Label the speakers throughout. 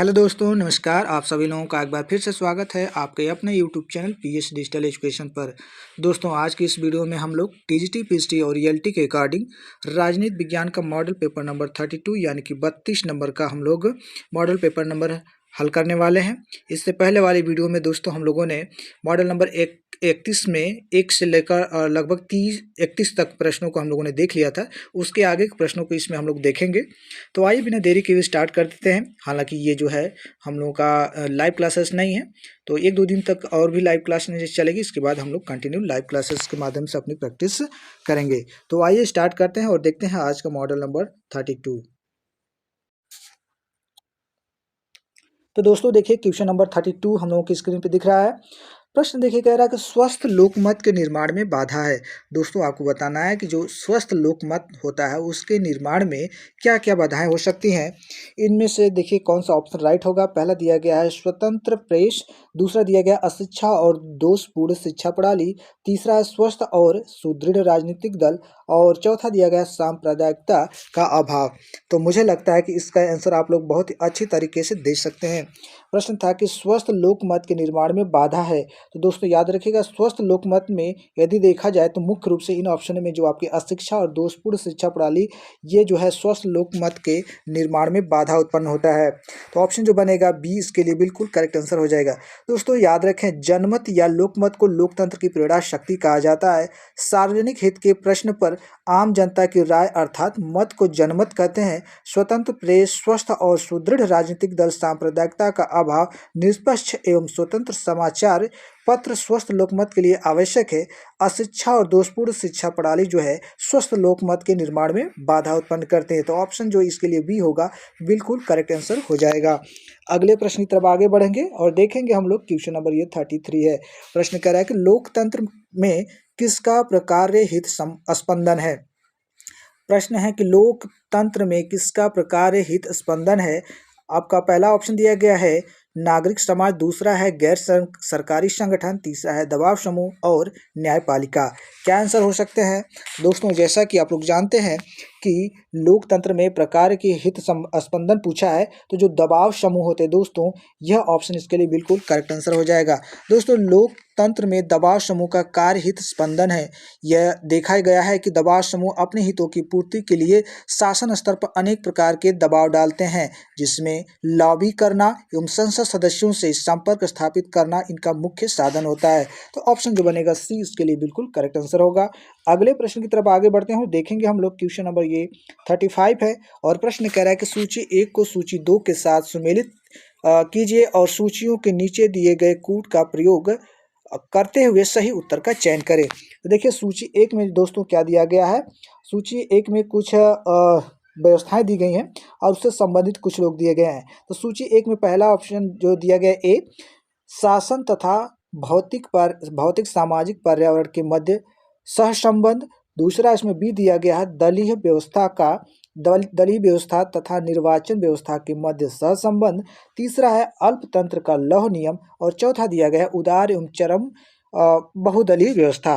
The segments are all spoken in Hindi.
Speaker 1: हेलो दोस्तों, नमस्कार। आप सभी लोगों का एक बार फिर से स्वागत है आपके अपने YouTube channel PS digital education पर। दोस्तों, आज की इस वीडियो में हम लोग टीजीटी, पीएसटी और ईएलटी के अकॉर्डिंग राजनीति विज्ञान का मॉडल पेपर नंबर 32 यानी कि 32 नंबर का हम लोग मॉडल पेपर नंबर हल करने वाले हैं। इससे पहले वाली वीडियो में दोस्तों हम लोगों ने मॉडल नंबर 31 में 1 से लेकर लगभग 31 तक प्रश्नों को हम लोगों ने देख लिया था। उसके आगे के प्रश्नों को इसमें हम लोग देखेंगे। तो आइए बिना देरी किए स्टार्ट कर देते हैं। हालांकि ये जो है हम लोगों का लाइव क्लासेस नहीं है, तो 1-2 दिन तक और भी लाइव क्लास नहीं चलेगी। इसके बाद हम लोग कंटिन्यू लाइव क्लासेस के माध्यम से अपनी प्रैक्टिस करेंगे। तो आइए स्टार्ट करते हैं और देखते हैं आज का मॉडल नंबर 32। तो दोस्तों देखिए, क्वेश्चन नंबर 32 हम लोगों की स्क्रीन पे दिख रहा है। प्रश्न देखिए, कह रहा है कि स्वस्थ लोकमत के निर्माण में बाधा है। दोस्तों, आपको बताना है कि जो स्वस्थ लोकमत होता है उसके निर्माण में क्या क्या बाधाएं हो सकती हैं। इनमें से देखिए कौन सा ऑप्शन राइट होगा। पहला दिया गया है स्वतंत्र प्रेस, दूसरा दिया गया अशिक्षा और दोषपूर्ण शिक्षा प्रणाली, तीसरा है स्वस्थ और सुदृढ़ राजनीतिक दल, और चौथा दिया गया सांप्रदायिकता का अभाव। तो मुझे लगता है कि इसका आंसर आप लोग बहुत ही अच्छी तरीके से दे सकते हैं। प्रश्न था कि स्वस्थ लोकमत के निर्माण में बाधा है। तो दोस्तों याद रखिएगा, स्वस्थ लोकमत में यदि देखा जाए तो मुख्य रूप से इन ऑप्शन में जो आपकी अशिक्षा और दोषपूर्ण शिक्षा प्रणाली, ये जो है स्वस्थ लोकमत के निर्माण में बाधा उत्पन्न होता है। तो ऑप्शन जो बनेगा बी इसके लिए बिल्कुल करेक्ट आंसर हो जाएगा। दोस्तों याद रखें, जनमत या लोकमत को लोकतंत्र की प्रेरणा शक्ति कहा जाता है। सार्वजनिक हित के प्रश्न पर आम जनता की राय अर्थात मत को जनमत कहते हैं। स्वतंत्र प्रेस, स्वस्थ और सुदृढ़ राजनीतिक दल, सांप्रदायिकता का अभाव, निष्पक्ष एवं स्वतंत्र समाचार पत्र स्वस्थ लोकमत के लिए आवश्यक है। अशिक्षा और दोषपूर्ण शिक्षा प्रणाली जो है स्वस्थ लोकमत के निर्माण में बाधा उत्पन्न करते हैं। तो ऑप्शन जो इसके लिए बी होगा बिल्कुल करेक्ट आंसर हो जाएगा। अगले प्रश्न की तरफ आगे बढ़ेंगे और देखेंगे हम लोग। क्वेश्चन नंबर ये 33 है। प्रश्न कह रहा है कि लोकतंत्र में किसका प्रकार्य हित स्पंदन है। प्रश्न है कि लोकतंत्र में किसका प्रकार्य हित स्पंदन है। आपका पहला ऑप्शन दिया गया है नागरिक समाज, दूसरा है गैर सरकारी संगठन, तीसरा है दबाव समूह और न्यायपालिका। क्या आंसर हो सकते हैं। दोस्तों जैसा कि आप लोग जानते हैं कि लोकतंत्र में प्रकार के हित स्पंदन पूछा है, तो जो दबाव समूह होते हैं दोस्तों, यह ऑप्शन इसके लिए बिल्कुल करेक्ट आंसर हो जाएगा। दोस्तों लोकतंत्र में दबाव समूह का कार्य हित स्पंदन है। यह देखा गया है कि दबाव समूह अपने हितों की पूर्ति के लिए शासन स्तर पर अनेक प्रकार के दबाव डालते हैं, जिसमें लॉबी करना एवं संसद सदस्यों से संपर्क स्थापित करना इनका मुख्य साधन होता है। तो ऑप्शन जो बनेगा सी इसके लिए बिल्कुल करेक्ट आंसर होगा। अगले प्रश्न की तरफ आगे बढ़ते हैं, देखेंगे हम लोग। क्वेश्चन नंबर ये 35 है और प्रश्न कह रहा है कि सूची 1 को सूची 2 के साथ सुमेलित कीजिए और सूचियों के नीचे दिए गए कूट का प्रयोग करते हुए सही उत्तर का चयन करें। तो देखिए सूची 1 में दोस्तों क्या दिया गया है। सूची 1 में कुछ व्यवस्थाएं दी गई हैं और उससे संबंधित कुछ लोग दिए गए हैं। तो सूची 1 में पहला ऑप्शन जो दिया गया ए, शासन तथा भौतिक सामाजिक पर्यावरण के मध्य सहसंबंध। दूसरा इसमें बी दिया गया है दलीय व्यवस्था तथा निर्वाचन व्यवस्था के मध्य सहसंबंध। तीसरा है अल्पतंत्र का लौह नियम और चौथा दिया गया है उदार एवं चरम बहुदलीय व्यवस्था।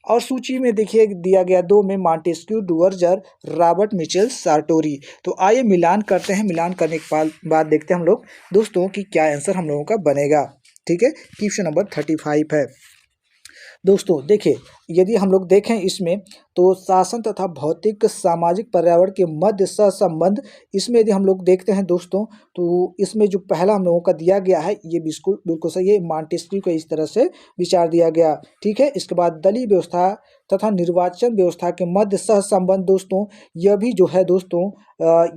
Speaker 1: और सूची में देखिए दिया गया 2 में मॉन्टेस्क्यू, डुअर्जर, रॉबर्ट मिचेल, सार्टोरी। तो आइए मिलान करते हैं। मिलान करने के बाद देखते हैं हम लोग दोस्तों कि क्या आंसर हम लोगों का बनेगा। ठीक है, क्वेश्चन नंबर 35 है। दोस्तों देखिए, यदि हम लोग देखें इसमें तो शासन तथा भौतिक सामाजिक पर्यावरण के मध्य सहसंबंध, इसमें यदि हम लोग देखते हैं दोस्तों, तो इसमें जो पहला हम लोगों का दिया गया है ये बिल्कुल सही है। मॉन्टेस्क्यू को इस तरह से विचार दिया गया। ठीक है, इसके बाद दलीय व्यवस्था तथा निर्वाचन व्यवस्था के मध्य सहसंबंध दोस्तों, यह भी जो है दोस्तों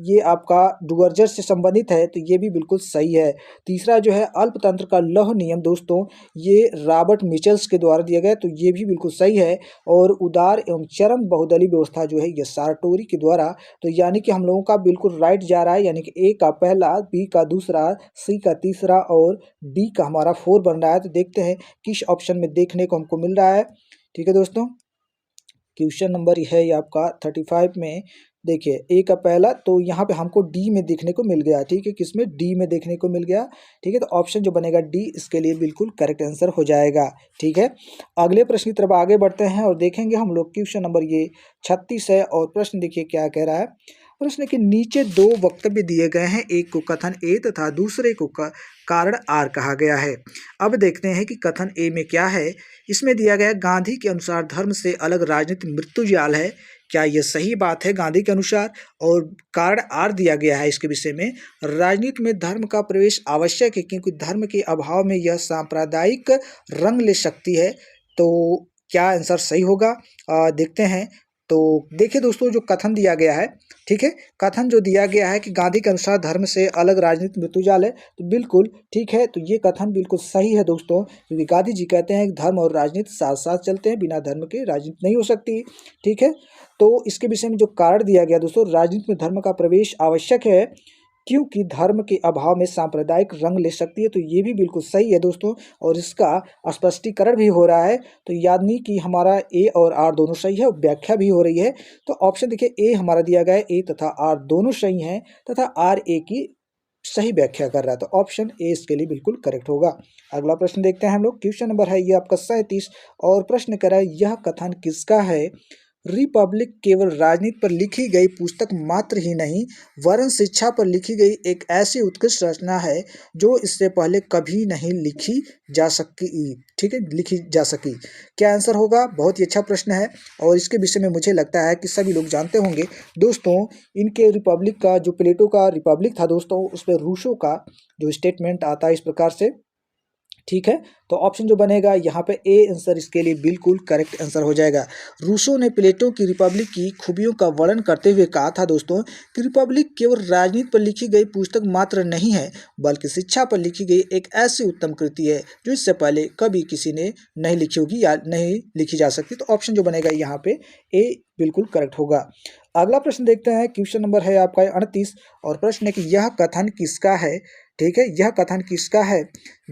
Speaker 1: ये आपका डुअर्जर से संबंधित है, तो ये भी बिल्कुल सही है। तीसरा जो है अल्पतंत्र का लौह नियम दोस्तों, ये रॉबर्ट मिचेल्स के द्वारा दिया गया, तो ये भी बिल्कुल सही है। और उदार एवं चरम बहुदलीय व्यवस्था जो है ये सार्टोरी के द्वारा। तो यानी कि हम लोगों का बिल्कुल राइट जा रहा है, यानी कि ए का पहला, बी का दूसरा, सी का तीसरा और डी का हमारा 4 बन रहा है। तो देखते हैं किस ऑप्शन में देखने को हमको मिल रहा है। ठीक है दोस्तों, क्वेश्चन नंबर है ये आपका 35 में। देखिए ए का पहला, तो यहाँ पे हमको डी में देखने को मिल गया। ठीक है, किसमें, डी में देखने को मिल गया। ठीक है, तो ऑप्शन जो बनेगा डी इसके लिए बिल्कुल करेक्ट आंसर हो जाएगा। ठीक है, अगले प्रश्न की तरफ आगे बढ़ते हैं और देखेंगे हम लोग। क्वेश्चन नंबर ये 36 है और प्रश्न देखिए क्या कह रहा है। प्रश्न के नीचे दो वक्तव्य दिए गए हैं, एक को कथन ए तथा दूसरे को कारण आर कहा गया है। अब देखते हैं कि कथन ए में क्या है। इसमें दिया गया गांधी के अनुसार धर्म से अलग राजनीति मृत्युजाल है। क्या यह सही बात है गांधी के अनुसार? और कारण आर दिया गया है इसके विषय में, राजनीति में धर्म का प्रवेश आवश्यक है क्योंकि धर्म के अभाव में यह सांप्रदायिक रंग ले सकती है। तो क्या आंसर सही होगा? देखते हैं। तो देखिए दोस्तों, जो कथन दिया गया है, ठीक है, कथन जो दिया गया है कि गांधी के अनुसार धर्म से अलग राजनीति मृत्युजाल है, तो बिल्कुल ठीक है। तो ये कथन बिल्कुल सही है दोस्तों, क्योंकि गांधी जी कहते हैं कि धर्म और राजनीति साथ साथ चलते हैं, बिना धर्म के राजनीति नहीं हो सकती। ठीक है, तो इसके विषय में जो कारण दिया गया दोस्तों, राजनीति में धर्म का प्रवेश आवश्यक है क्योंकि धर्म के अभाव में सांप्रदायिक रंग ले सकती है। तो ये भी बिल्कुल सही है दोस्तों, और इसका स्पष्टीकरण भी हो रहा है। तो याद नहीं कि हमारा ए और आर दोनों सही है, व्याख्या भी हो रही है। तो ऑप्शन देखिए, ए हमारा दिया गया है, ए तथा आर दोनों सही हैं तथा आर ए की सही व्याख्या कर रहा है। तो ऑप्शन ए इसके लिए बिल्कुल करेक्ट होगा। अगला प्रश्न देखते हैं हम लोग। क्वेश्चन नंबर है ये आपका 37 और प्रश्न कह रहा है, यह कथन किसका है? रिपब्लिक केवल राजनीति पर लिखी गई पुस्तक मात्र ही नहीं, वरन शिक्षा पर लिखी गई एक ऐसी उत्कृष्ट रचना है जो इससे पहले कभी नहीं लिखी जा सकी। ठीक है, लिखी जा सकी। क्या आंसर होगा? बहुत ही अच्छा प्रश्न है और इसके विषय में मुझे लगता है कि सभी लोग जानते होंगे दोस्तों। इनके रिपब्लिक का जो प्लेटो का रिपब्लिक था दोस्तों, उस पर रूसो का जो स्टेटमेंट आता है इस प्रकार से। ठीक है, तो ऑप्शन जो बनेगा यहाँ पे ए आंसर इसके लिए बिल्कुल करेक्ट आंसर हो जाएगा। रूसो ने प्लेटो की रिपब्लिक की खूबियों का वर्णन करते हुए कहा था दोस्तों कि रिपब्लिक केवल राजनीति पर लिखी गई पुस्तक मात्र नहीं है, बल्कि शिक्षा पर लिखी गई एक ऐसी उत्तम कृति है जो इससे पहले कभी किसी ने नहीं लिखी होगी या नहीं लिखी जा सकती। तो ऑप्शन जो बनेगा यहाँ पे ए बिल्कुल करेक्ट होगा। अगला प्रश्न देखते हैं। क्वेश्चन नंबर है आपका 38 और प्रश्न है कि यह कथन किसका है? ठीक है, यह कथन किसका है?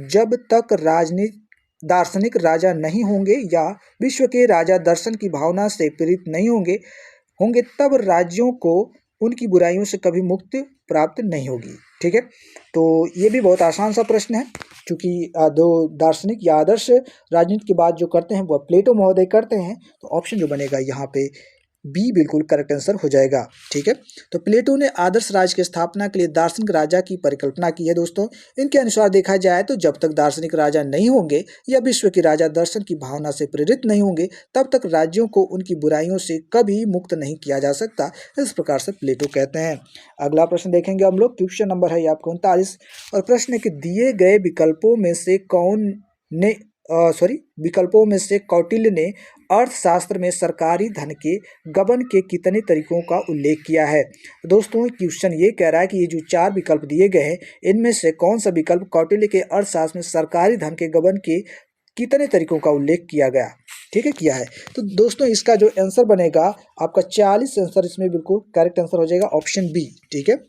Speaker 1: जब तक राजनीति दार्शनिक राजा नहीं होंगे या विश्व के राजा दर्शन की भावना से प्रेरित नहीं होंगे तब राज्यों को उनकी बुराइयों से कभी मुक्ति प्राप्त नहीं होगी। ठीक है, तो ये भी बहुत आसान सा प्रश्न है, क्योंकि दो दार्शनिक या आदर्श राजनीति की बात जो करते हैं वह प्लेटो महोदय करते हैं। तो ऑप्शन जो बनेगा यहाँ पे बी बिल्कुल करेक्ट आंसर हो जाएगा। ठीक है, तो प्लेटो ने आदर्श राज्य की स्थापना के लिए दार्शनिक राजा की परिकल्पना की है दोस्तों। इनके अनुसार देखा जाए तो जब तक दार्शनिक राजा नहीं होंगे या विश्व के राजा दर्शन की भावना से प्रेरित नहीं होंगे तब तक राज्यों को उनकी बुराइयों से कभी मुक्त नहीं किया जा सकता। इस प्रकार से प्लेटो कहते हैं। अगला प्रश्न देखेंगे हम लोग। क्वेश्चन नंबर है आपका 39 और प्रश्न है कि दिए गए विकल्पों में से विकल्पों में से कौटिल्य ने अर्थशास्त्र में सरकारी धन के गबन के कितने तरीकों का उल्लेख किया है? दोस्तों क्वेश्चन ये कह रहा है कि ये जो 4 विकल्प दिए गए हैं इनमें से कौन सा विकल्प कौटिल्य के अर्थशास्त्र में सरकारी धन के गबन के कितने तरीकों का उल्लेख किया गया? ठीक है, किया है। तो दोस्तों इसका जो आंसर बनेगा आपका 40 आंसर इसमें बिल्कुल करेक्ट आंसर हो जाएगा, ऑप्शन बी। ठीक है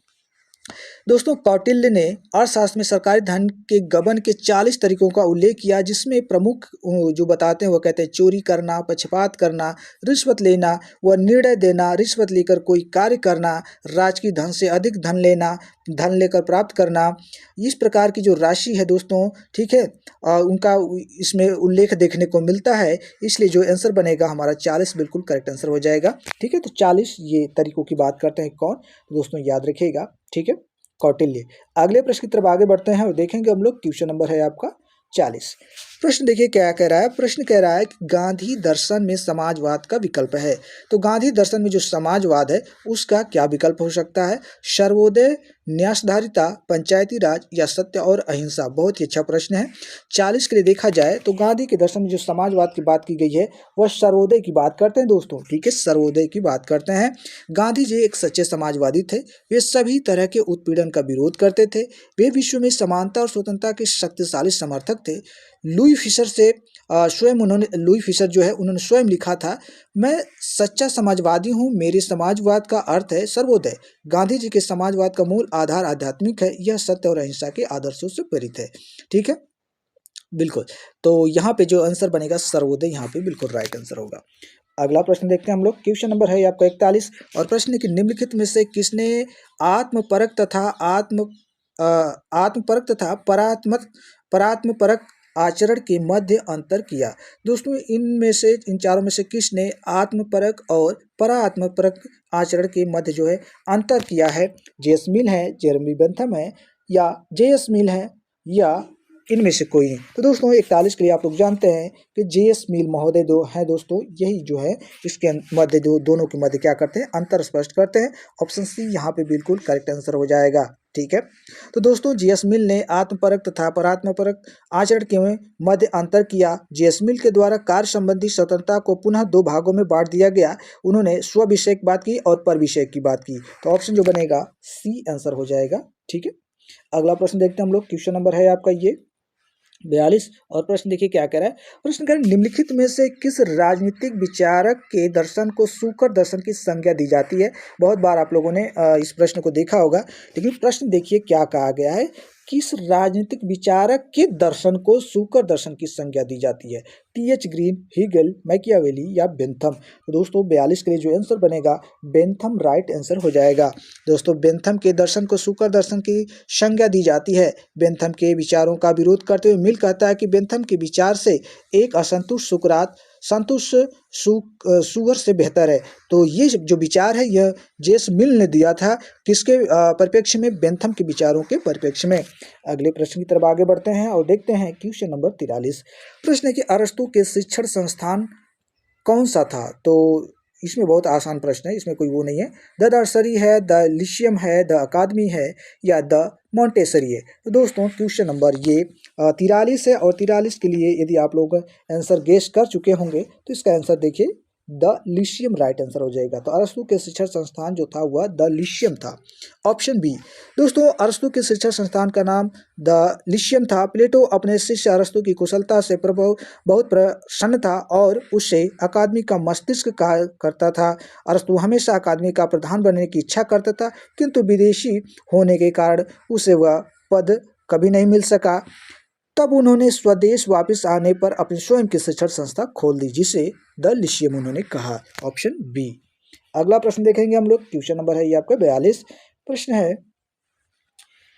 Speaker 1: दोस्तों, कौटिल्य ने अर्थशास्त्र में सरकारी धन के गबन के 40 तरीकों का उल्लेख किया, जिसमें प्रमुख जो बताते हैं वो कहते हैं चोरी करना, पक्षपात करना, रिश्वत लेना व निर्णय देना, रिश्वत लेकर कोई कार्य करना, राजकीय धन से अधिक धन लेना, धन लेकर प्राप्त करना। इस प्रकार की जो राशि है दोस्तों, ठीक है, उनका इसमें उल्लेख देखने को मिलता है। इसलिए जो आंसर बनेगा हमारा 40 बिल्कुल करेक्ट आंसर हो जाएगा। ठीक है, तो 40 ये तरीकों की बात करते हैं कौन, तो दोस्तों याद रखिएगा। ठीक है, कौटिल्य। अगले प्रश्न की तरफ आगे बढ़ते हैं और देखेंगे हम लोग। क्वेश्चन नंबर है आपका 40। प्रश्न देखिए क्या कह रहा है। प्रश्न कह रहा है कि गांधी दर्शन में समाजवाद का विकल्प है। तो गांधी दर्शन में जो समाजवाद है उसका क्या विकल्प हो सकता है? सर्वोदय, न्यासधारिता, पंचायती राज या सत्य और अहिंसा? बहुत ही अच्छा प्रश्न है। 40 के लिए देखा जाए तो गांधी के दर्शन में जो समाजवाद की बात की गई है वह सर्वोदय की बात करते हैं दोस्तों। ठीक है, सर्वोदय की बात करते हैं। गांधी जी एक सच्चे समाजवादी थे। वे सभी तरह के उत्पीड़न का विरोध करते थे। वे विश्व में समानता और स्वतंत्रता के शक्तिशाली समर्थक थे। लुई फिशर जो है उन्होंने स्वयं लिखा था, मैं सच्चा समाजवादी हूँ, मेरे समाजवाद का अर्थ है सर्वोदय। गांधी जी के समाजवाद का मूल आधार आध्यात्मिक है, यह सत्य और अहिंसा के आदर्शों से प्रेरित है। ठीक है, बिल्कुल। तो यहाँ पे जो आंसर बनेगा सर्वोदय, यहाँ पे बिल्कुल राइट आंसर होगा। अगला प्रश्न देखते हैं हम लोग। क्वेश्चन नंबर है आपका 41 और प्रश्न है कि निम्नलिखित में से किसने आत्मपरक तथा परात्मपरक आचरण के मध्य अंतर किया। दोस्तों इन चारों में से किसने आत्मपरक और परात्मपरक आचरण के मध्य जो है अंतर किया है? जेएस मिल है, जेरेमी बेंथम है, या जेएस मिल है, या इनमें से कोई नहीं। तो दोस्तों 41 के लिए आप लोग जानते हैं कि जेएस मिल महोदय दो हैं दोस्तों, यही जो है इसके मध्य दोनों के मध्य क्या करते हैं, अंतर स्पष्ट करते हैं। ऑप्शन सी यहाँ पे बिल्कुल करेक्ट आंसर हो जाएगा। ठीक है, तो दोस्तों जेएस मिल ने आत्मपरक तथा परात्मपरक आचरण के मध्य अंतर किया। जेएस मिल के द्वारा कार्य संबंधी स्वतंत्रता को पुनः दो भागों में बांट दिया गया। उन्होंने स्व विषय की बात की और पर विषय की बात की। तो ऑप्शन जो बनेगा सी आंसर हो जाएगा। ठीक है, अगला प्रश्न देखते हैं हम लोग। क्वेश्चन नंबर है आपका ये 42 और प्रश्न देखिए क्या कह रहा है। प्रश्न कह रहा है निम्नलिखित में से किस राजनीतिक विचारक के दर्शन को सूकर दर्शन की संज्ञा दी जाती है? बहुत बार आप लोगों ने इस प्रश्न को देखा होगा, लेकिन प्रश्न देखिए क्या कहा गया है, किस राजनीतिक विचारक के दर्शन को सूकर दर्शन की संज्ञा दी जाती है? टीएच ग्रीन, हीगल, मैकियावेली या बेंथम? तो दोस्तों 42 के लिए जो आंसर बनेगा बेंथम राइट आंसर हो जाएगा। दोस्तों बेंथम के दर्शन को सूकर दर्शन की संज्ञा दी जाती है। बेंथम के विचारों का विरोध करते हुए मिल कहता है कि बेंथम के विचार से एक असंतुष्ट सुकरात संतुष्ट सुअर से बेहतर है। तो ये जो विचार है यह जेएस मिल ने दिया था, किसके परिप्रेक्ष्य में? बेंथम के विचारों के परिप्रेक्ष्य में। अगले प्रश्न की तरफ आगे बढ़ते हैं और देखते हैं क्वेश्चन नंबर 43। प्रश्न है कि अरस्तु के शिक्षण संस्थान कौन सा था? तो इसमें बहुत आसान प्रश्न है, इसमें कोई वो नहीं है। द नर्सरी है, द लिशियम है, द अकादमी है, या द मॉन्टेसरी है? तो दोस्तों क्वेश्चन नंबर ये 43 है और 43 के लिए यदि आप लोग आंसर गेस कर चुके होंगे तो इसका आंसर देखिए द लिशियम राइट आंसर हो जाएगा। तो अरस्तु के शिक्षण संस्थान जो था वह द लिशियम था। Option B. दोस्तों अरस्तु के शिक्षण संस्थान का नाम द लिशियम था। प्लेटो अपने शिष्य अरस्तु की कुशलता से बहुत प्रसन्न था और उससे अकादमी का मस्तिष्क कहा करता था। अरस्तु हमेशा अकादमी का प्रधान बनने की इच्छा करता था, किंतु विदेशी होने के कारण उसे वह पद कभी नहीं मिल सका। तब उन्होंने स्वदेश वापस आने पर अपनी स्वयं की शिक्षण संस्था खोल दी, जिसे द लिशियम उन्होंने कहा। Option B. अगला प्रश्न देखेंगे हम लोग। क्वेश्चन नंबर है ये आपका 42। प्रश्न है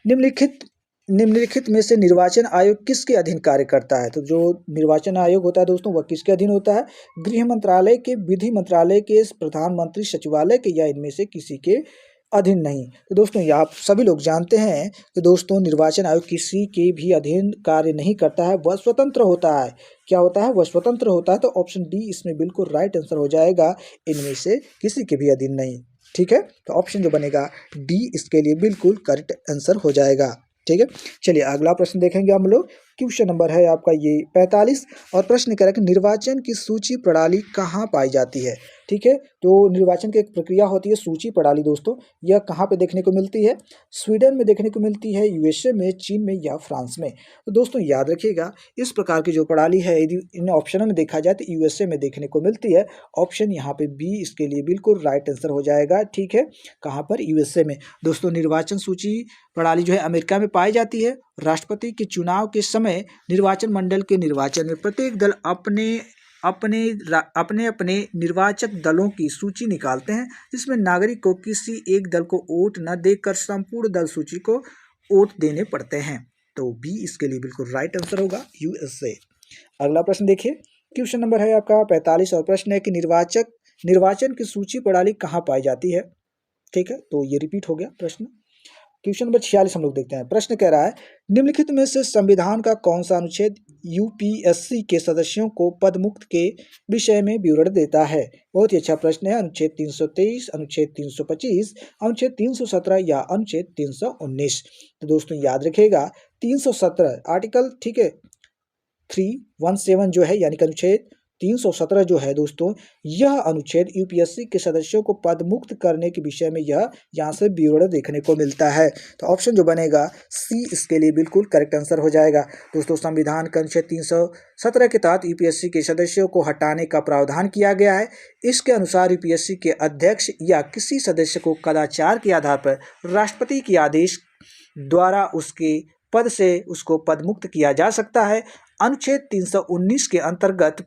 Speaker 1: निम्नलिखित में से निर्वाचन आयोग किसके अधीन कार्य करता है? तो जो निर्वाचन आयोग होता है दोस्तों वह किसके अधीन होता है? गृह मंत्रालय के, विधि मंत्रालय के, प्रधानमंत्री सचिवालय के, या इनमें से किसी के अधीन नहीं? तो दोस्तों ये आप सभी लोग जानते हैं कि दोस्तों निर्वाचन आयोग किसी के भी अधीन कार्य नहीं करता है, वह स्वतंत्र होता है। क्या होता है? वह स्वतंत्र होता है। तो ऑप्शन डी इसमें बिल्कुल राइट आंसर हो जाएगा, इनमें से किसी के भी अधीन नहीं। ठीक है, तो ऑप्शन जो बनेगा डी इसके लिए बिल्कुल करेक्ट आंसर हो जाएगा। ठीक है, चलिए अगला प्रश्न देखेंगे हम लोग। क्वेश्चन नंबर है आपका ये 45 और प्रश्न कह रहा है कि निर्वाचन की सूची प्रणाली कहाँ पाई जाती है? ठीक है, तो निर्वाचन की एक प्रक्रिया होती है सूची प्रणाली दोस्तों, यह कहाँ पे देखने को मिलती है? स्वीडन में देखने को मिलती है, यूएसए में, चीन में, या फ्रांस में? तो दोस्तों याद रखिएगा इस प्रकार की जो प्रणाली है यदि इन ऑप्शनों में देखा जाए तो यूएसए में देखने को मिलती है। ऑप्शन यहाँ पे बी इसके लिए बिल्कुल राइट आंसर हो जाएगा। ठीक है, कहाँ पर? यूएसए में। दोस्तों निर्वाचन सूची प्रणाली जो है अमेरिका में पाई जाती है। राष्ट्रपति के चुनाव के समय निर्वाचन मंडल के निर्वाचन में प्रत्येक दल अपने अपने निर्वाचक दलों की सूची निकालते हैं, जिसमें नागरिक को किसी एक दल को वोट न देकर संपूर्ण दल सूची को वोट देने पड़ते हैं। तो बी इसके लिए बिल्कुल राइट आंसर होगा, यूएसए। अगला प्रश्न देखिए। क्वेश्चन नंबर है आपका 45 और प्रश्न है कि निर्वाचन की सूची प्रणाली कहाँ पाई जाती है? ठीक है, तो ये रिपीट हो गया प्रश्न। क्वेश्चन नंबर 46 हम लोग देखते हैं। प्रश्न कह रहा है निम्नलिखित में से संविधान का कौन सा अनुच्छेद यूपीएससी के सदस्यों को पदमुक्त के विषय में विवरण देता है? बहुत ही अच्छा प्रश्न है। अनुच्छेद 323, अनुच्छेद 325, अनुच्छेद 317 या अनुच्छेद 319? तो दोस्तों याद रखिएगा 317 आर्टिकल, ठीक है, 317 जो है यानी कि अनुच्छेद 317 जो है दोस्तों, यह अनुच्छेद यूपीएससी के सदस्यों को पद मुक्त करने के विषय में यह यहाँ से विवरण देखने को मिलता है। तो ऑप्शन जो बनेगा सी इसके लिए बिल्कुल करेक्ट आंसर हो जाएगा। दोस्तों संविधान के अनुच्छेद 317 के तहत यूपीएससी के सदस्यों को हटाने का प्रावधान किया गया है। इसके अनुसार यूपीएससी के अध्यक्ष या किसी सदस्य को कदाचार के आधार पर राष्ट्रपति के आदेश द्वारा उसके पद से उसको पदमुक्त किया जा सकता है। अनुच्छेद 319 के अंतर्गत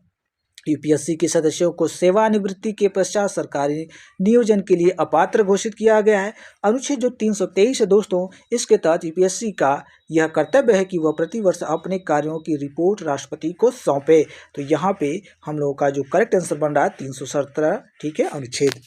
Speaker 1: यूपीएससी के सदस्यों को सेवानिवृत्ति के पश्चात सरकारी नियोजन के लिए अपात्र घोषित किया गया है। अनुच्छेद जो 323 है दोस्तों, इसके तहत यूपीएससी का यह कर्तव्य है कि वह प्रतिवर्ष अपने कार्यों की रिपोर्ट राष्ट्रपति को सौंपे। तो यहाँ पे हम लोगों का जो करेक्ट आंसर बन रहा है 317, ठीक है, अनुच्छेद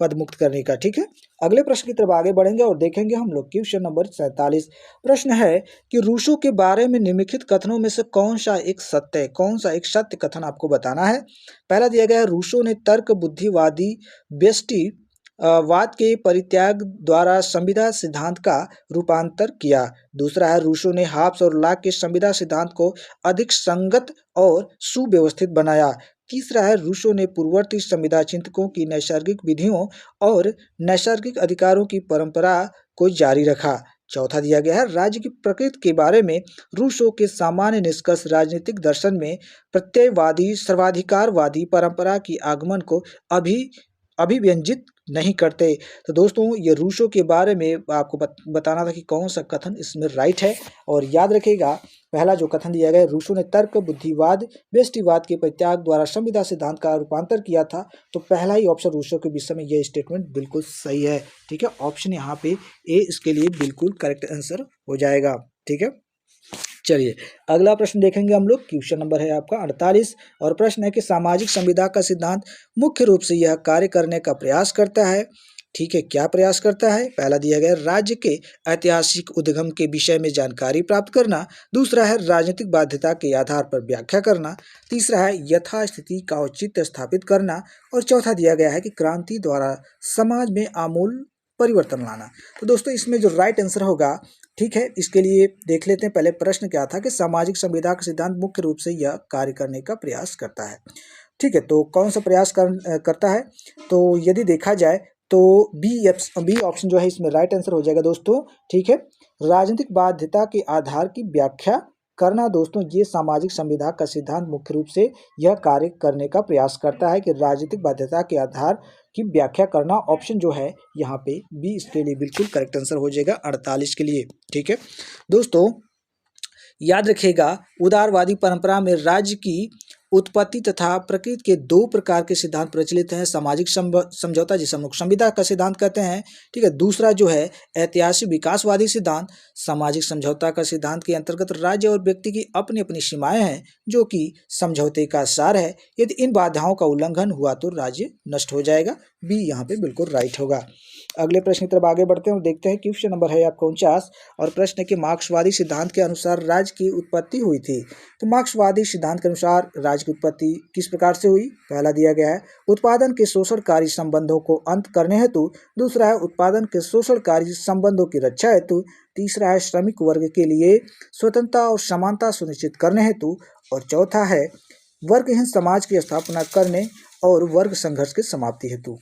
Speaker 1: पद मुक्त करने का। ठीक है, अगले प्रश्न की तरफ आगे बढ़ेंगे और देखेंगे हम लोग क्वेश्चन नंबर 47। प्रश्न है कि रूसो के बारे में निम्नलिखित कथनों में से कौन सा एक सत्य कथन आपको बताना है। पहला दिया गया है, रूसो ने तर्क बुद्धिवादी व्यष्टि वाद के परित्याग द्वारा संविदा सिद्धांत का रूपांतर किया। दूसरा है, रूसो ने हाब्स और लॉक के संविदा सिद्धांत को अधिक संगत और सुव्यवस्थित बनाया। तीसरा है, रूसो ने पूर्ववर्ती संविदा चिंतकों की नैसर्गिक विधियों और नैसर्गिक अधिकारों की परंपरा को जारी रखा। चौथा दिया गया है, राज्य की प्रकृति के बारे में रूसो के सामान्य निष्कर्ष राजनीतिक दर्शन में प्रत्ययवादी सर्वाधिकारवादी परंपरा की आगमन को अभिव्यंजित नहीं करते। तो दोस्तों ये रूसो के बारे में आपको बताना था कि कौन सा कथन इसमें राइट है। और याद रखिएगा, पहला जो कथन दिया गया है, रूसो ने तर्क बुद्धिवाद व्यष्टिवाद के परित्याग द्वारा संविदा सिद्धांत का रूपांतर किया था। तो पहला ही ऑप्शन रूसो के विषय में यह स्टेटमेंट बिल्कुल सही है। ठीक है, ऑप्शन यहाँ पे ए इसके लिए बिल्कुल करेक्ट आंसर हो जाएगा। ठीक है, चलिए अगला प्रश्न देखेंगे हम लोग। क्वेश्चन नंबर है आपका 48 और प्रश्न है कि सामाजिक संविदा का सिद्धांत मुख्य रूप से यह कार्य करने का प्रयास करता है। ठीक है, क्या प्रयास करता है। पहला दिया गया राज्य के ऐतिहासिक उद्गम के विषय में जानकारी प्राप्त करना। दूसरा है राजनीतिक बाध्यता के आधार पर व्याख्या करना। तीसरा है यथास्थिति का औचित्य स्थापित करना। और चौथा दिया गया है कि क्रांति द्वारा समाज में आमूल परिवर्तन लाना। तो दोस्तों इसमें जो राइट आंसर होगा, ठीक है, इसके लिए देख लेते हैं। पहले प्रश्न क्या था कि सामाजिक संविदा का सिद्धांत मुख्य रूप से यह कार्य करने का प्रयास करता है। ठीक है, तो कौन सा प्रयास करता है। तो यदि देखा जाए तो बी ऑप्शन जो है इसमें राइट आंसर हो जाएगा दोस्तों। ठीक है, राजनीतिक बाध्यता के आधार की व्याख्या करना। दोस्तों ये सामाजिक संविदा का सिद्धांत मुख्य रूप से यह कार्य करने का प्रयास करता है कि राजनीतिक बाध्यता के आधार की व्याख्या करना। ऑप्शन जो है यहाँ पे बी इसके लिए बिल्कुल करेक्ट आंसर हो जाएगा 48 के लिए। ठीक है दोस्तों, याद रखिएगा, उदारवादी परंपरा में राज्य की उत्पत्ति तथा प्रकृति के दो प्रकार के सिद्धांत प्रचलित हैं। सामाजिक समझौता जिसे हम लोग संविदा का सिद्धांत कहते हैं। ठीक है, दूसरा जो है ऐतिहासिक विकासवादी सिद्धांत। सामाजिक समझौता का सिद्धांत के अंतर्गत राज्य और व्यक्ति की अपनी अपनी सीमाएं हैं जो कि समझौते का सार है। यदि इन बाधाओं का उल्लंघन हुआ तो राज्य नष्ट हो जाएगा। बी यहाँ पे बिल्कुल राइट होगा। अगले प्रश्न की तरफ आगे बढ़ते हैं और देखते हैं। क्वेश्चन नंबर है आपका 49 और प्रश्न है कि मार्क्सवादी सिद्धांत के अनुसार राज्य की उत्पत्ति हुई थी। तो मार्क्सवादी सिद्धांत के अनुसार राज्य की उत्पत्ति किस प्रकार से हुई। पहला दिया गया है उत्पादन के शोषणकारी संबंधों को अंत करने हेतु। दूसरा है उत्पादन के शोषणकारी संबंधों की रक्षा हेतु। तीसरा है श्रमिक वर्ग के लिए स्वतंत्रता और समानता सुनिश्चित करने हेतु। और चौथा है वर्गहीन समाज की स्थापना करने और वर्ग संघर्ष की समाप्ति हेतु।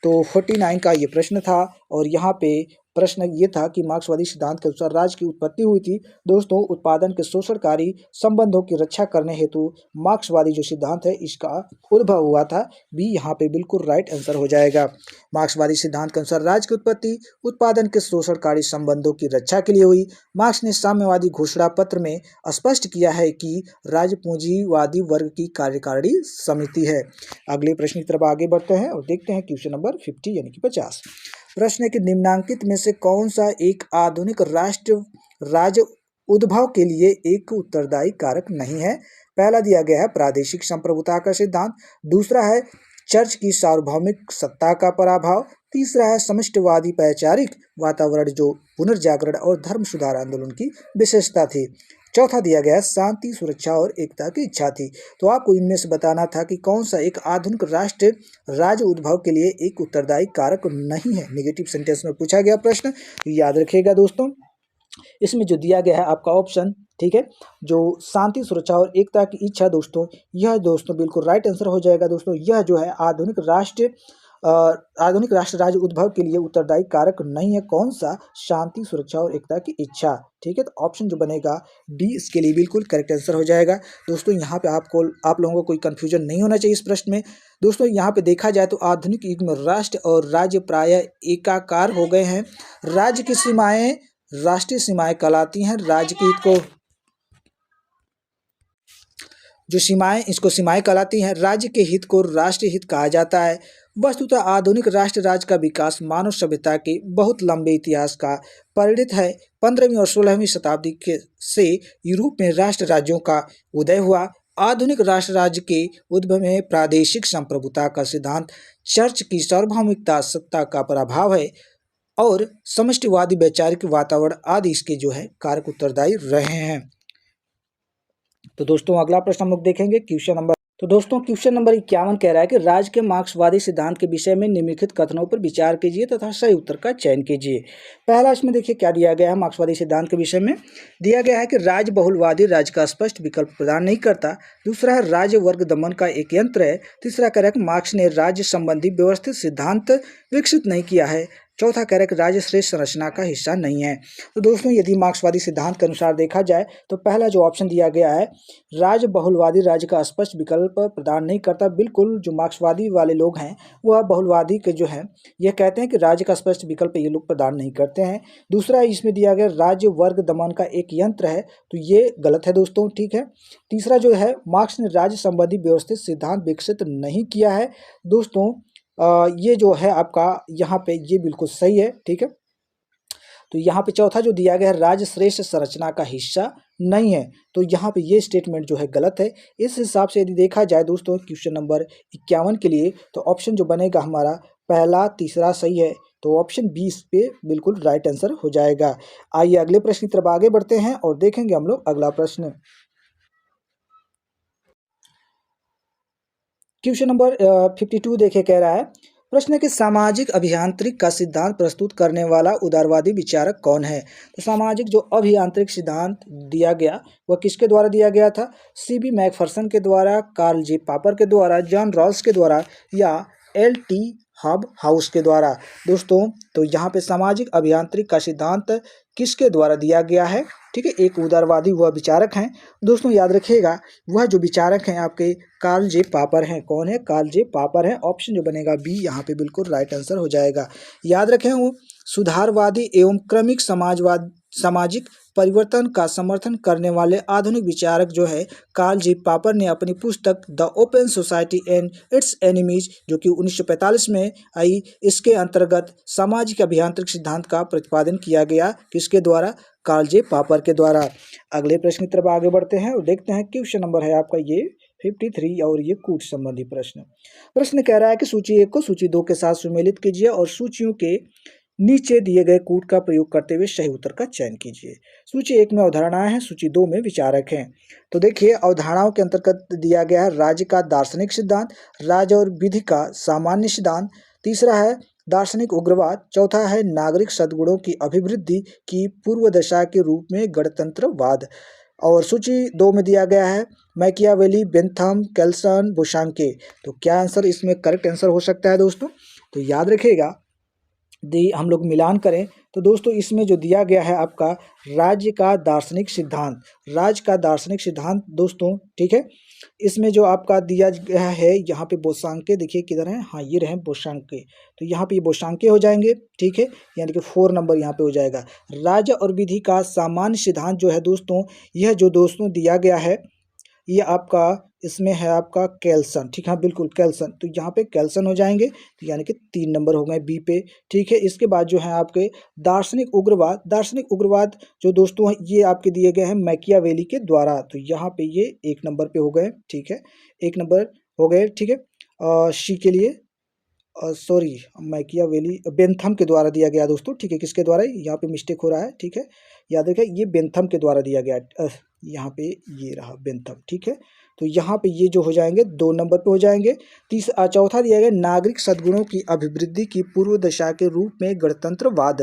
Speaker 1: तो 49 का ये प्रश्न था और यहाँ पे प्रश्न ये था कि मार्क्सवादी सिद्धांत के अनुसार राज्य की उत्पत्ति हुई थी दोस्तों उत्पादन के शोषणकारी संबंधों की रक्षा करने हेतु। मार्क्सवादी जो सिद्धांत है इसका उद्भव हुआ था। बी यहाँ पे बिल्कुल राइट आंसर हो जाएगा। मार्क्सवादी सिद्धांत के अनुसार राज्य की उत्पत्ति उत्पादन के शोषणकारी संबंधों की रक्षा के लिए हुई। मार्क्स ने साम्यवादी घोषणा पत्र में स्पष्ट किया है कि राज्य पूंजीवादी वर्ग की कार्यकारिणी समिति है। अगले प्रश्न की तरफ आगे बढ़ते हैं और देखते हैं क्वेश्चन नंबर 50 यानी कि 50। प्रश्न है कि निम्नांकित में से कौन सा एक आधुनिक राष्ट्र राज्य उद्भव के लिए एक उत्तरदायी कारक नहीं है। पहला दिया गया है प्रादेशिक संप्रभुता का सिद्धांत। दूसरा है चर्च की सार्वभौमिक सत्ता का पराभव। तीसरा है समष्टिवादी वैचारिक वातावरण जो पुनर्जागरण और धर्म सुधार आंदोलन की विशेषता थी। चौथा दिया गया शांति सुरक्षा और एकता की इच्छा थी। तो आपको इनमें से बताना था कि कौन सा एक आधुनिक राष्ट्र राज्य उद्भव के लिए एक उत्तरदायी कारक नहीं है। नेगेटिव सेंटेंस में पूछा गया प्रश्न, याद रखिएगा दोस्तों। इसमें जो दिया गया है आपका ऑप्शन, ठीक है, जो शांति सुरक्षा और एकता की इच्छा दोस्तों, यह दोस्तों बिल्कुल राइट आंसर हो जाएगा दोस्तों। यह जो है आधुनिक राष्ट्र राज्य उद्भव के लिए उत्तरदायी कारक नहीं है। कौन सा, शांति सुरक्षा और एकता की इच्छा। ठीक है, तो ऑप्शन जो बनेगा डी इसके लिए बिल्कुल करेक्ट आंसर हो जाएगा दोस्तों। यहाँ पे आप लोगों को कोई कंफ्यूजन नहीं होना चाहिए इस प्रश्न में दोस्तों। यहाँ पे देखा जाए तो आधुनिक युग में राष्ट्र और राज्य प्रायः एकाकार हो गए हैं। राज्य की सीमाएं राष्ट्रीय सीमाएं कहलाती हैं। राज्य के हित को जो सीमाएं इसको सीमाएं कहलाती हैं। राज्य के हित को राष्ट्रीय हित कहा जाता है। वस्तुतः आधुनिक राष्ट्र राज्य का विकास मानव सभ्यता के बहुत लंबे इतिहास का परिणत है। 15वीं और 16वीं शताब्दी के से यूरोप में राष्ट्र राज्यों का उदय हुआ। आधुनिक राष्ट्र राज्य के उद्भव में प्रादेशिक संप्रभुता का सिद्धांत, चर्च की सार्वभौमिकता, सत्ता का प्रभाव है और समष्टिवादी वैचारिक वातावरण आदि इसके जो है कारक उत्तरदायी रहे हैं। तो दोस्तों अगला प्रश्न हम लोग देखेंगे क्वेश्चन नंबर 51 कह रहा है कि राज्य के मार्क्सवादी सिद्धांत के विषय में निम्नलिखित कथनों पर विचार कीजिए तथा सही उत्तर का चयन कीजिए। पहला इसमें देखिए क्या दिया गया है। मार्क्सवादी सिद्धांत के विषय में दिया गया है कि राज्य बहुलवादी राज्य का स्पष्ट विकल्प प्रदान नहीं करता। दूसरा है राज्य वर्ग दमन का एक यंत्र है। तीसरा कह रहा है कि मार्क्स ने राज्य संबंधी व्यवस्थित सिद्धांत विकसित नहीं किया है। चौथा कह रहा है कि राज्य श्रेष्ठ संरचना का हिस्सा नहीं है। तो दोस्तों यदि मार्क्सवादी सिद्धांत के अनुसार देखा जाए तो पहला जो ऑप्शन दिया गया है, राज्य बहुलवादी राज्य का स्पष्ट विकल्प प्रदान नहीं करता। बिल्कुल जो मार्क्सवादी वाले लोग हैं वह बहुलवादी के जो हैं यह कहते हैं कि राज्य का स्पष्ट विकल्प ये लोग प्रदान नहीं करते हैं। दूसरा इसमें दिया गया राज्य वर्ग दमन का एक यंत्र है, तो ये गलत है दोस्तों, ठीक है। तीसरा जो है मार्क्स ने राज्य संबंधी व्यवस्थित सिद्धांत विकसित नहीं किया है। दोस्तों ये जो है आपका यहाँ पे ये बिल्कुल सही है, ठीक है। तो यहाँ पे चौथा जो दिया गया है राज्य श्रेष्ठ संरचना का हिस्सा नहीं है, तो यहाँ पे ये स्टेटमेंट जो है गलत है। इस हिसाब से यदि देखा जाए दोस्तों क्वेश्चन नंबर 51 के लिए तो ऑप्शन जो बनेगा हमारा पहला तीसरा सही है, तो ऑप्शन 20 पे बिल्कुल राइट आंसर हो जाएगा। आइए अगले प्रश्न की तरफ आगे बढ़ते हैं और देखेंगे हम लोग अगला प्रश्न। क्वेश्चन नंबर 52 देखिए कह रहा है, प्रश्न है कि सामाजिक अभियांत्रिक का सिद्धांत प्रस्तुत करने वाला उदारवादी विचारक कौन है। तो सामाजिक जो अभियांत्रिक सिद्धांत दिया गया वह किसके द्वारा दिया गया था? सीबी मैकफर्सन के द्वारा, कार्ल जे पापर के द्वारा, जॉन रॉल्स के द्वारा या एल.टी. हॉबहाउस के द्वारा। दोस्तों तो यहाँ पे सामाजिक अभियांत्रिक का सिद्धांत किसके द्वारा दिया गया है? ठीक है, एक उदारवादी वह विचारक हैं। दोस्तों याद रखिएगा वह जो विचारक हैं आपके कार्ल जे पापर हैं। कौन है? कार्ल जे पापर हैं। ऑप्शन जो बनेगा बी यहाँ पे बिल्कुल राइट आंसर हो जाएगा। याद रखें वो सुधारवादी एवं क्रमिक सामाजिक परिवर्तन का समर्थन करने वाले आधुनिक विचारक जो है कार्ल जे पापर ने अपनी पुस्तक the open society and it's enemies जो कि 1945 में आई, इसके अंतर्गत सामाजिक अभियांत्रिक सिद्धांत का प्रतिपादन किया गया। किसके द्वारा? कार्ल जे पापर के द्वारा। अगले प्रश्न की तरफ आगे बढ़ते हैं और देखते हैं क्वेश्चन नंबर है आपका ये 53 और ये कूट संबंधी प्रश्न कह रहा है कि सूची 1 को सूची 2 के साथ सुमेलित कीजिए और सूचियों के नीचे दिए गए कूट का प्रयोग करते हुए सही उत्तर का चयन कीजिए। सूची 1 में अवधारणाएं हैं, सूची 2 में विचारक हैं। तो देखिए अवधारणाओं के अंतर्गत दिया गया है राज्य का दार्शनिक सिद्धांत, राज्य और विधि का सामान्य सिद्धांत। तीसरा है दार्शनिक उग्रवाद। चौथा है नागरिक सद्गुणों की अभिवृद्धि की पूर्व दशा के रूप में गणतंत्रवाद। और सूची 2 में दिया गया है मैकियावेली, बेंथम, केल्सन, बोशांके। तो क्या आंसर इसमें करेक्ट आंसर हो सकता है दोस्तों? तो याद रखिएगा हम लोग मिलान करें तो दोस्तों इसमें जो दिया गया है आपका राज्य का दार्शनिक सिद्धांत, राज्य का दार्शनिक सिद्धांत दोस्तों, ठीक है। इसमें जो आपका दिया गया है यहाँ पे बोशांके, देखिए किधर है, हाँ ये रहे बोशांके, तो यहाँ पे ये बोशांके हो जाएंगे, ठीक है, यानी कि 4 नंबर यहाँ पे हो जाएगा। राज्य और विधि का सामान्य सिद्धांत जो है दोस्तों, यह जो दोस्तों दिया गया है ये आपका इसमें है आपका केल्सन, ठीक है, बिल्कुल केल्सन, तो यहाँ पे केल्सन हो जाएंगे, तो यानी कि 3 नंबर हो गए बी पे, ठीक है। इसके बाद जो है आपके दार्शनिक उग्रवाद, दार्शनिक उग्रवाद जो दोस्तों ये आपके दिए गए हैं मैकियावेली के द्वारा, तो यहाँ पे ये 1 नंबर पे हो गए, ठीक है, 1 नंबर हो गए, ठीक है। सी के लिए सॉरी मैकियावेली बेंथम के द्वारा दिया गया दोस्तों, ठीक है, किसके द्वारा, यहाँ पे मिस्टेक हो रहा है, ठीक है, याद रखें ये बेंथम के द्वारा दिया गया, यहाँ पे ये रहा बेंथम, ठीक है। तो यहाँ पे ये जो हो जाएंगे 2 नंबर पे हो जाएंगे। चौथा दिया गया नागरिक सद्गुणों की अभिवृद्धि की पूर्व दशा के रूप में गणतंत्रवाद,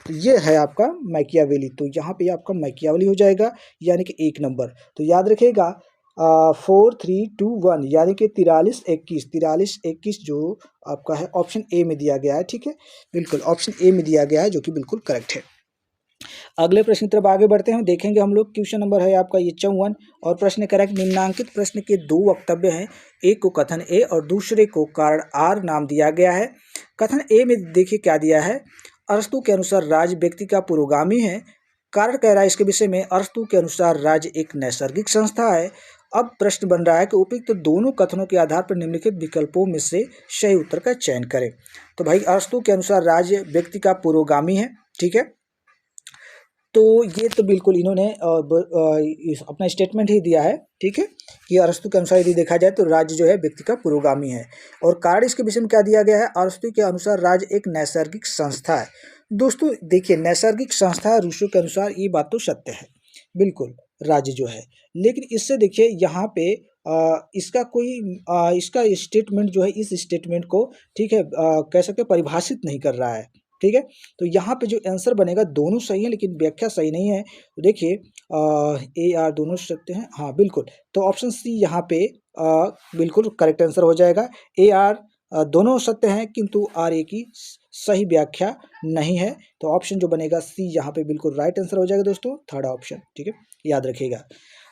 Speaker 1: तो ये है आपका मैकियावेली, तो यहाँ पे आपका मैकियावेली हो जाएगा यानी कि 1 नंबर। तो याद रखिएगा 4 3 2 1 यानी कि 43-21 जो आपका है ऑप्शन ए में दिया गया है, ठीक है, बिल्कुल ऑप्शन ए में दिया गया है जो कि बिल्कुल करेक्ट है। अगले प्रश्न की तरफ आगे बढ़ते हैं, देखेंगे हम लोग क्वेश्चन नंबर है आपका ये 54 और प्रश्न करेक्ट निम्नांकित प्रश्न के 2 वक्तव्य हैं, एक को कथन ए और दूसरे को कारण आर नाम दिया गया है। कथन ए में देखिए क्या दिया है, अरस्तु के अनुसार राज्य व्यक्ति का पुरोगामी है। कारण कह रहा है इसके विषय में अरस्तु के अनुसार राज्य एक नैसर्गिक संस्था है अब प्रश्न बन रहा है कि उपयुक्त दोनों कथनों के आधार पर निम्नलिखित विकल्पों में से सही उत्तर का चयन करें। तो भाई अरस्तू के अनुसार राज्य व्यक्ति का पुरोगामी है, ठीक है। तो ये तो बिल्कुल इन्होंने अपना स्टेटमेंट ही दिया है, ठीक है, कि अरस्तू के अनुसार यदि देखा जाए तो राज्य जो है व्यक्ति का पुरोगामी है। और कारण इसके विषय में क्या दिया गया है, अरस्तू के अनुसार राज्य एक नैसर्गिक संस्था है। दोस्तों देखिए, नैसर्गिक संस्था रूसो के अनुसार ये बात तो सत्य है, बिल्कुल राज्य जो है, लेकिन इससे देखिए यहाँ पे इसका कोई इसका स्टेटमेंट जो है, इस स्टेटमेंट को, ठीक है, कह सकते परिभाषित नहीं कर रहा है, ठीक है। तो यहाँ पे जो आंसर बनेगा दोनों सही है लेकिन व्याख्या सही नहीं है। तो देखिए ए आर दोनों सत्य हैं, हाँ बिल्कुल। तो ऑप्शन सी यहाँ पे बिल्कुल करेक्ट आंसर हो जाएगा। ए आर दोनों सत्य हैं किंतु आर ए की सही व्याख्या नहीं है। तो ऑप्शन जो बनेगा सी यहाँ पे बिल्कुल राइट आंसर हो जाएगा दोस्तों, थर्ड ऑप्शन, ठीक है, याद रखिएगा।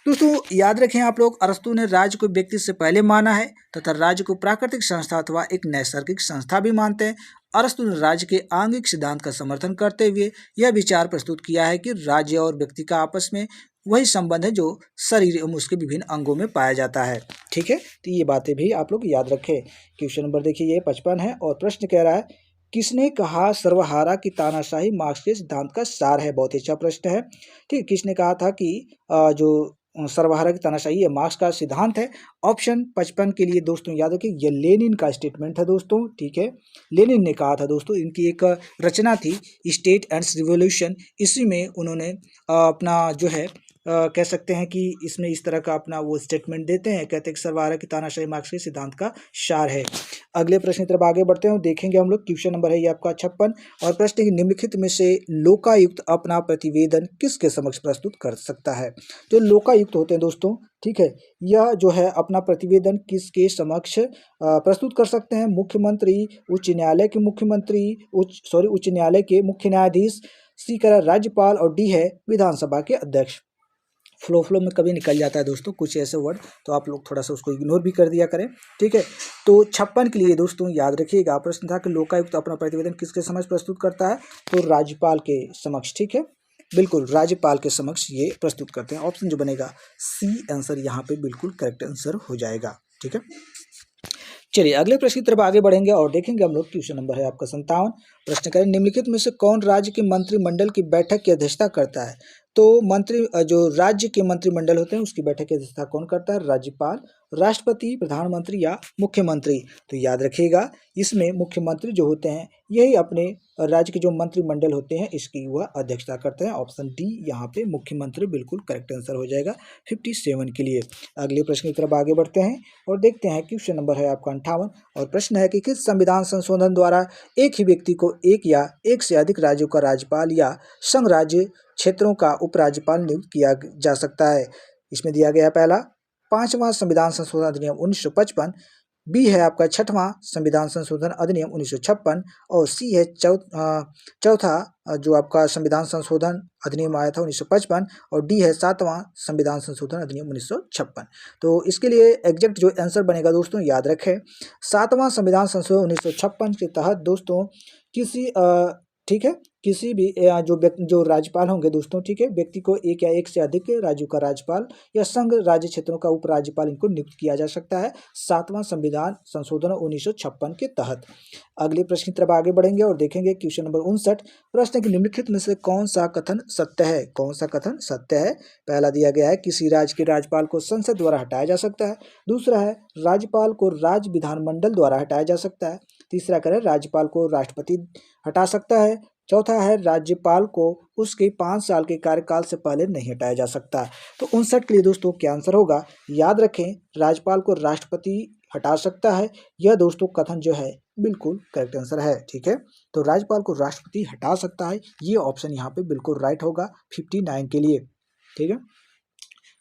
Speaker 1: दोस्तों याद रखें आप लोग, अरस्तू ने राज्य को व्यक्ति से पहले माना है तथा राज्य को प्राकृतिक संस्था अथवा एक नैसर्गिक संस्था भी मानते हैं। अरस्तू ने राज्य के आंगिक सिद्धांत का समर्थन करते हुए यह विचार प्रस्तुत किया है कि राज्य और व्यक्ति का आपस में वही संबंध है जो शरीर एवं उसके विभिन्न अंगों में पाया जाता है, ठीक है। तो ये बातें भी आप लोग याद रखें। क्वेश्चन नंबर देखिए ये 55 है और प्रश्न कह रहा है, किसने कहा सर्वहारा की तानाशाही मार्क्स के सिद्धांत का सार है। बहुत ही अच्छा प्रश्न है, ठीक। किसने कहा था कि जो सर्वहारा की तानाशाही ये मार्क्स का सिद्धांत है। ऑप्शन 55 के लिए दोस्तों याद रखिए, ये लेनिन का स्टेटमेंट है दोस्तों, ठीक है। लेनिन ने कहा था दोस्तों, इनकी एक रचना थी स्टेट एंड रिवोल्यूशन, इसी में उन्होंने अपना जो है कह सकते हैं कि इसमें इस तरह का अपना वो स्टेटमेंट देते हैं, कहते हैं कि सर्वहारा की तानाशाही मार्क्स के सिद्धांत का सार है। अगले प्रश्न की तरफ आगे बढ़ते हैं, देखेंगे हम लोग। क्वेश्चन नंबर है ये आपका 56 और प्रश्न की निम्नलिखित में से लोकायुक्त अपना प्रतिवेदन किसके समक्ष प्रस्तुत कर सकता है। जो लोकायुक्त होते हैं दोस्तों, ठीक है, यह जो है अपना प्रतिवेदन किसके समक्ष प्रस्तुत कर सकते हैं। मुख्यमंत्री, उच्च न्यायालय के मुख्यमंत्री, उच्च न्यायालय के मुख्य न्यायाधीश, सी कह रहा राज्यपाल और डी है विधानसभा के अध्यक्ष। फ्लो में कभी निकल जाता है दोस्तों कुछ ऐसे वर्ड, तो आप लोग थोड़ा सा उसको इग्नोर भी कर दिया करें, ठीक है। तो 56 के लिए दोस्तों याद रखिएगा, प्रश्न था कि लोकायुक्त अपना प्रतिवेदन किसके समक्ष प्रस्तुत करता है, तो राज्यपाल के समक्ष, ठीक है, बिल्कुल राज्यपाल के समक्ष ये प्रस्तुत करते हैं। ऑप्शन जो बनेगा सी आंसर यहाँ पे बिल्कुल करेक्ट आंसर हो जाएगा, ठीक है। चलिए अगले प्रश्न की तरफ आगे बढ़ेंगे और देखेंगे हम लोग। क्वेश्चन नंबर है आपका 57। प्रश्न करें, निम्नलिखित में से कौन राज्य के मंत्रिमंडल की बैठक की अध्यक्षता करता है। तो मंत्री जो राज्य के मंत्रिमंडल होते हैं उसकी बैठक की अध्यक्षता कौन करता है, राज्यपाल, राष्ट्रपति, प्रधानमंत्री या मुख्यमंत्री। तो याद रखिएगा, इसमें मुख्यमंत्री जो होते हैं यही अपने राज्य के जो मंत्रिमंडल होते हैं इसकी वह अध्यक्षता करते हैं। ऑप्शन डी यहाँ पे मुख्यमंत्री बिल्कुल करेक्ट आंसर हो जाएगा 57 के लिए। अगले प्रश्न की तरफ आगे बढ़ते हैं और देखते हैं। क्वेश्चन नंबर है आपका 58 और प्रश्न है कि किस संविधान संशोधन द्वारा एक ही व्यक्ति को एक या एक से अधिक राज्यों का राज्यपाल या संघ राज्य क्षेत्रों का उपराज्यपाल नियुक्त किया जा सकता है। इसमें दिया गया पहला 5वां संविधान संशोधन अधिनियम 1955, बी है आपका 6वां संविधान संशोधन अधिनियम 1956 और सी है चौथा जो आपका संविधान संशोधन अधिनियम आया था 1955 और डी है 7वां संविधान संशोधन अधिनियम 1956। तो इसके लिए एग्जैक्ट जो आंसर बनेगा दोस्तों याद रखें, 7वां संविधान संशोधन 1956 के तहत दोस्तों किसी ठीक है, किसी भी जो राज्यपाल होंगे दोस्तों, ठीक है, व्यक्ति को एक या एक से अधिक राज्यों का राज्यपाल या संघ राज्य क्षेत्रों का उपराज्यपाल इनको नियुक्त किया जा सकता है 7वां संविधान संशोधन 1956 के तहत। अगले प्रश्न की तरफ आगे बढ़ेंगे और देखेंगे। क्वेश्चन नंबर 59, प्रश्न के निम्नलिखित में से कौन सा कथन सत्य है। कौन सा कथन सत्य है। पहला दिया गया है किसी राज्य के राज्यपाल को संसद द्वारा हटाया जा सकता है। दूसरा है राज्यपाल को राज्य विधानमंडल द्वारा हटाया जा सकता है। तीसरा करें राज्यपाल को राष्ट्रपति हटा सकता है। चौथा है राज्यपाल को उसके 5 साल के कार्यकाल से पहले नहीं हटाया जा सकता। तो 59 के लिए दोस्तों क्या आंसर होगा, याद रखें राज्यपाल को राष्ट्रपति हटा सकता है, यह दोस्तों कथन जो है बिल्कुल करेक्ट आंसर है, ठीक है। तो राज्यपाल को राष्ट्रपति हटा सकता है, ये ऑप्शन यहाँ पे बिल्कुल राइट होगा 59 के लिए, ठीक है।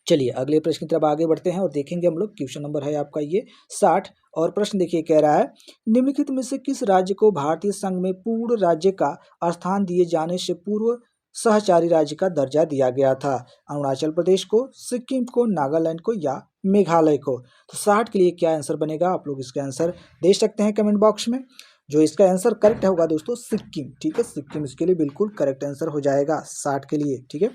Speaker 1: चलिए अगले प्रश्न की तरफ आगे बढ़ते हैं और देखेंगे हम लोग। क्वेश्चन नंबर है आपका ये 60 और प्रश्न देखिए कह रहा है, निम्नलिखित में से किस राज्य को भारतीय संघ में पूर्ण राज्य का स्थान दिए जाने से पूर्व सहचारी राज्य का दर्जा दिया गया था। अरुणाचल प्रदेश को, सिक्किम को, नागालैंड को या मेघालय को। तो 60 के लिए क्या आंसर बनेगा, आप लोग इसका आंसर दे सकते हैं कमेंट बॉक्स में। जो इसका आंसर करेक्ट होगा दोस्तों सिक्किम, ठीक है, सिक्किम इसके लिए बिल्कुल करेक्ट आंसर हो जाएगा 60 के लिए, ठीक है।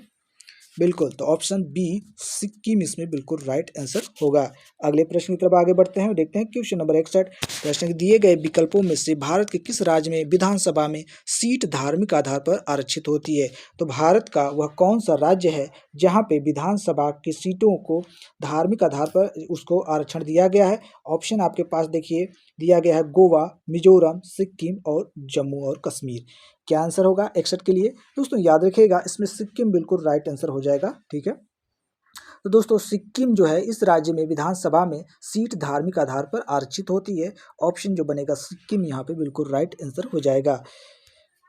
Speaker 1: बिल्कुल, तो ऑप्शन बी सिक्किम इसमें बिल्कुल राइट आंसर होगा। अगले प्रश्न की तरफ आगे बढ़ते हैं और देखते हैं क्वेश्चन नंबर 61। प्रश्न के दिए गए विकल्पों में से भारत के किस राज्य में विधानसभा में सीट धार्मिक आधार पर आरक्षित होती है? तो भारत का वह कौन सा राज्य है जहाँ पे विधानसभा की सीटों को धार्मिक आधार पर उसको आरक्षण दिया गया है? ऑप्शन आपके पास देखिए दिया गया है गोवा, मिजोरम, सिक्किम और जम्मू और कश्मीर। क्या आंसर होगा 61 के लिए? दोस्तों याद रखिएगा इसमें सिक्किम बिल्कुल राइट आंसर हो जाएगा, ठीक है। तो दोस्तों सिक्किम जो है इस राज्य में विधानसभा में सीट धार्मिक आधार पर आरक्षित होती है। ऑप्शन जो बनेगा सिक्किम यहाँ पे बिल्कुल राइट आंसर हो जाएगा।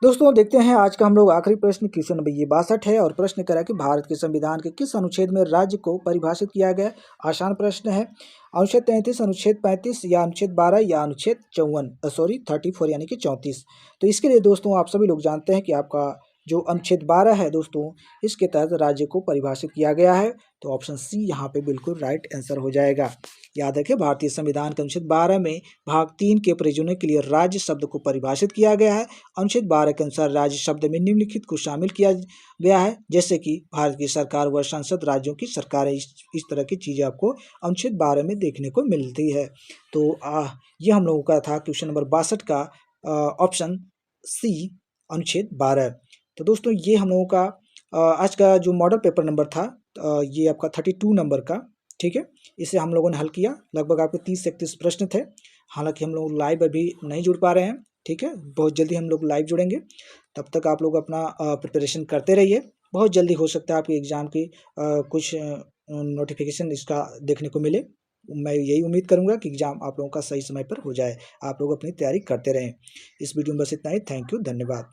Speaker 1: दोस्तों देखते हैं आज का हम लोग आखिरी प्रश्न क्वेश्चन नंबर ये 62 है और प्रश्न करा कि भारत के संविधान के किस अनुच्छेद में राज्य को परिभाषित किया गया है? आसान प्रश्न है। अनुच्छेद 33, अनुच्छेद 35 या अनुच्छेद 12 या अनुच्छेद 34 यानी कि 34। तो इसके लिए दोस्तों आप सभी लोग जानते हैं कि आपका जो अनुच्छेद 12 है दोस्तों इसके तहत राज्य को परिभाषित किया गया है। तो ऑप्शन सी यहाँ पे बिल्कुल राइट आंसर हो जाएगा। याद रखें भारतीय संविधान के अनुच्छेद 12 में भाग 3 के प्रयोजनों के लिए राज्य शब्द को परिभाषित किया गया है। अनुच्छेद 12 के अनुसार राज्य शब्द में निम्नलिखित को शामिल किया गया है, जैसे कि भारत की सरकार व संसद, राज्यों की सरकारें, इस तरह की चीज़ें आपको अनुच्छेद 12 में देखने को मिलती है। तो ये हम लोगों का था क्वेश्चन नंबर 62 का ऑप्शन सी अनुच्छेद 12। तो दोस्तों ये हम लोगों का आज का जो मॉडल पेपर नंबर था ये आपका 32 नंबर का, ठीक है। इसे हम लोगों ने हल किया। लगभग आपके 30 से 31 प्रश्न थे। हालांकि हम लोग लाइव अभी नहीं जुड़ पा रहे हैं, ठीक है। बहुत जल्दी हम लोग लाइव जुड़ेंगे। तब तक आप लोग अपना प्रिपरेशन करते रहिए। बहुत जल्दी हो सकता है आपके एग्ज़ाम की कुछ नोटिफिकेशन इसका देखने को मिले। मैं यही उम्मीद करूँगा कि एग्ज़ाम आप लोगों का सही समय पर हो जाए। आप लोग अपनी तैयारी करते रहें। इस वीडियो में बस इतना ही। थैंक यू, धन्यवाद।